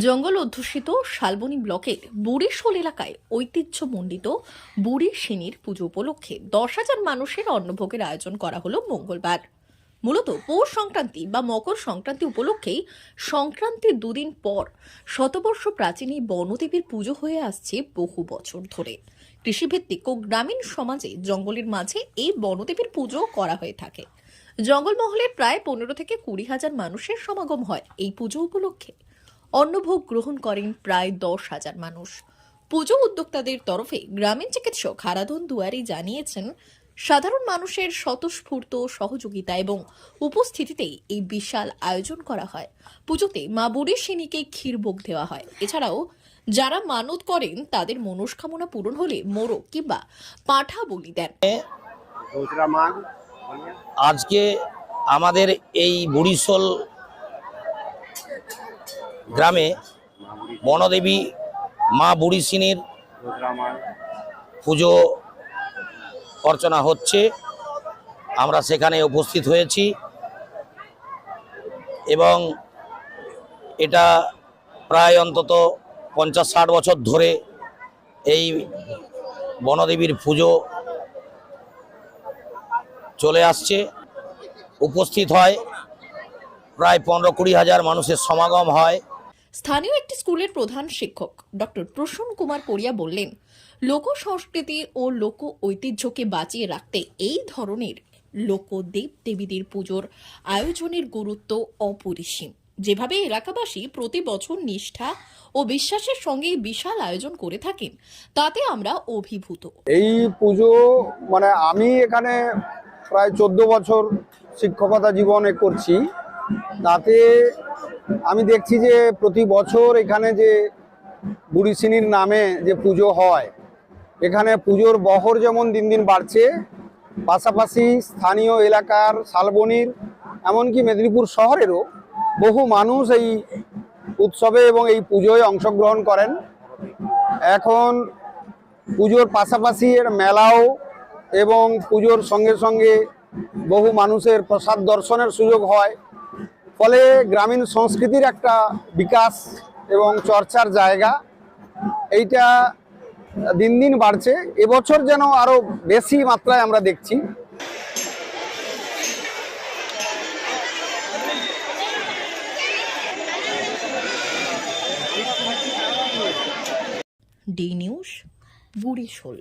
জঙ্গল অধ্যুষিত শালবনী ব্লকের বুড়িশোল এলাকায় ঐতিহ্যমণ্ডিত বুড়ি সিনির পুজো উপলক্ষে 10,000 মানুষের অন্নভোগের আয়োজন করা হলো মঙ্গলবার। মূলত পৌষ সংক্রান্তি বা মকর সংক্রান্তি উপলক্ষেই সংক্রান্তির দুদিন পর শতবর্ষ প্রাচীন এই বনদেবীর পুজো হয়ে আসছে বহু বছর ধরে। কৃষিভিত্তিক ও গ্রামীণ সমাজে জঙ্গলের মাঝে এই বনদেবীর পুজো করা হয়ে থাকে। জঙ্গলমহলের প্রায় 15 থেকে 20,000 মানুষের সমাগম হয় এই পুজো উপলক্ষে। অন্নভোগ গ্রহণ করেন প্রায় 10,000 মানুষ। পুজো উদ্যোক্তাদের তরফে গ্রামীণ চিকিৎসক হারাধন দুয়ারি জানিয়েছেন, সাধারণ মানুষের স্বতঃস্ফূর্ত সহযোগিতা এবং উপস্থিতিতেই এই বিশাল আয়োজন করা হয়। পুজোতে মা বুড়ি সিনিকে ক্ষীরভোগ দেওয়া হয়। এছাড়াও যারা মানত করেন তাদের মনস্কামনা পূরণ হলে মোরগ কিংবা পাঁঠা বলি দেন। আজকে আমাদের এই বুড়িশোল গ্রামে বনদেবী মা বুড়ি সিনির পুজো অর্চনা হচ্ছে। আমরা সেখানে উপস্থিত হয়েছি এবং এটা প্রায় অন্তত 50-60 বছর ধরে এই বনদেবীর পুজো চলে আসছে। উপস্থিত হয় প্রায় 15-20 হাজার মানুষের সমাগম হয়। স্থানীয় একটি স্কুলের প্রধান শিক্ষক ডক্টর প্রসন্ন কুমার পড়িয়া বললেন, লোক সংস্কৃতি ও লোক ঐতিহ্যকে বাঁচিয়ে রাখতে এই ধরনের লোক দেব দেবীদের পুজোর আয়োজনের গুরুত্ব অপরিসীম। যেভাবে এলাকাবাসী প্রতি বছর নিষ্ঠা ও বিশ্বাসের সঙ্গে বিশাল আয়োজন করে থাকেন, তাতে আমরা অভিভূত। এই পুজো আমি এখানে প্রায় 14 বছর শিক্ষকতা জীবনে করছি। তাতে আমি দেখছি যে প্রতি বছর এখানে যে বুড়ি সিনির নামে যে পুজো হয়, এখানে পুজোর বহর যেমন দিন দিন বাড়ছে, পাশাপাশি স্থানীয় এলাকার শালবনীর এমনকি মেদিনীপুর শহরেরও বহু মানুষ এই উৎসবে এবং এই পুজোয় অংশগ্রহণ করেন। এখন পুজোর পাশাপাশি এর মেলাও এবং পুজোর সঙ্গে সঙ্গে বহু মানুষের প্রসাদ দর্শনের সুযোগ হয়। ফলে গ্রামীণ সংস্কৃতির একটা বিকাশ এবং চর্চার জায়গা এইটা দিন দিন বাড়ছে। এবছর যেন আরো বেশি মাত্রায় আমরা দেখছি। D news, বুড়িশোল।